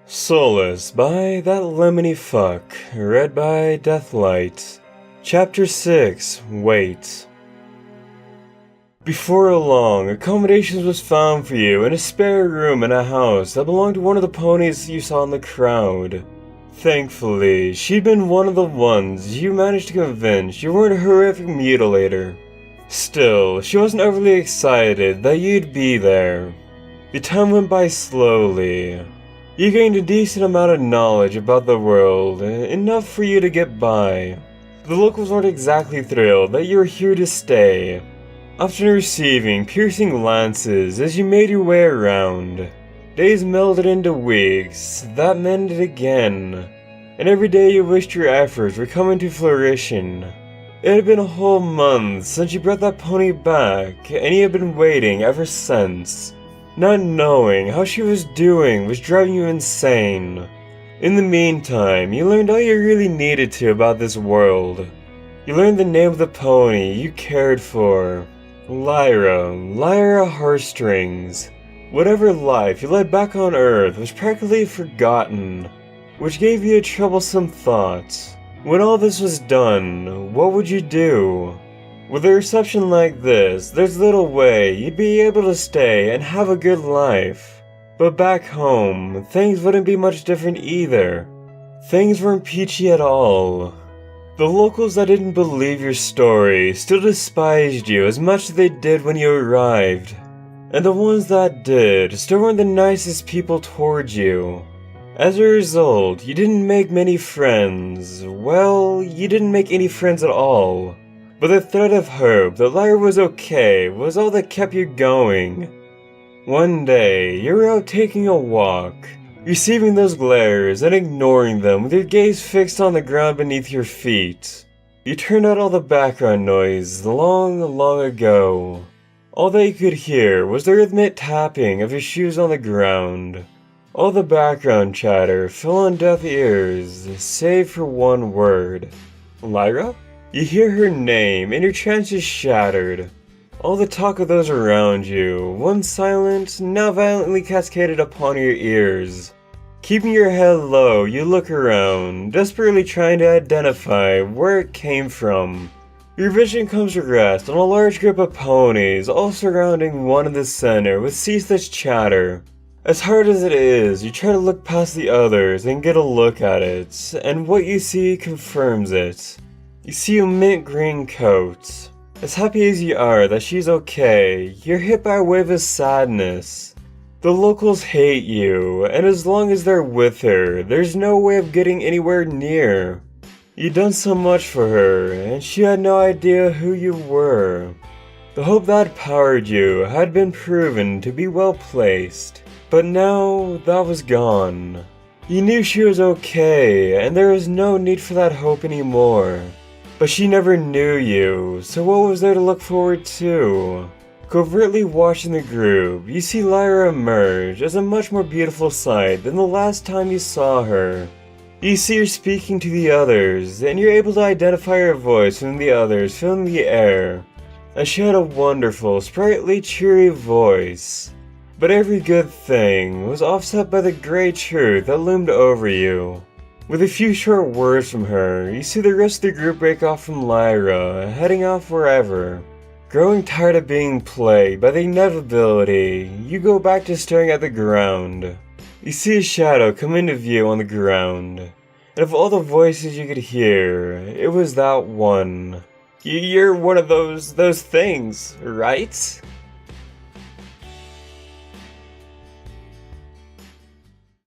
Solace by That Lemony Fuck, read by Deathlight. Chapter 6, Wait. Before long, accommodations was found for you in a spare room in a house that belonged to one of the ponies you saw in the crowd. Thankfully, she'd been one of the ones you managed to convince you weren't a horrific mutilator. Still, she wasn't overly excited that you'd be there. The time went by slowly. You gained a decent amount of knowledge about the world, enough for you to get by. The locals weren't exactly thrilled that you were here to stay, often receiving piercing glances as you made your way around. Days melded into weeks, that mended again, and every day you wished your efforts were coming to fruition. It had been a whole month since you brought that pony back, and you had been waiting ever since. Not knowing how she was doing was driving you insane. In the meantime, you learned all you really needed to about this world. You learned the name of the pony you cared for. Lyra Heartstrings. Whatever life you led back on Earth was practically forgotten, which gave you a troublesome thought. When all this was done, what would you do? With a reception like this, there's little way you'd be able to stay and have a good life. But back home, things wouldn't be much different either. Things weren't peachy at all. The locals that didn't believe your story still despised you as much as they did when you arrived. And the ones that did still weren't the nicest people towards you. As a result, you didn't make many friends. Well, you didn't make any friends at all. But the thread of hope that Lyra was okay was all that kept you going. One day, you were out taking a walk, receiving those glares and ignoring them with your gaze fixed on the ground beneath your feet. You turned out all the background noise long ago. All that you could hear was the rhythmic tapping of your shoes on the ground. All the background chatter fell on deaf ears, save for one word. Lyra? You hear her name and your chances shattered. All the talk of those around you, once silent, now violently cascaded upon your ears. Keeping your head low, you look around, desperately trying to identify where it came from. Your vision comes to rest on a large group of ponies, all surrounding one in the center with ceaseless chatter. As hard as it is, you try to look past the others and get a look at it, and what you see confirms it. You see a mint green coat. As happy as you are that she's okay, you're hit by a wave of sadness. The locals hate you, and as long as they're with her, there's no way of getting anywhere near. You'd done so much for her, and she had no idea who you were. The hope that powered you had been proven to be well placed, but now that was gone. You knew she was okay, and there was no need for that hope anymore. But she never knew you, so what was there to look forward to? Covertly watching the group, you see Lyra emerge as a much more beautiful sight than the last time you saw her. You see her speaking to the others, and you're able to identify her voice from the others filling the air. And she had a wonderful, sprightly, cheery voice. But every good thing was offset by the gray truth that loomed over you. With a few short words from her, you see the rest of the group break off from Lyra, heading off wherever. Growing tired of being plagued by the inevitability, you go back to staring at the ground. You see a shadow come into view on the ground, and of all the voices you could hear, it was that one. You're one of those things, right?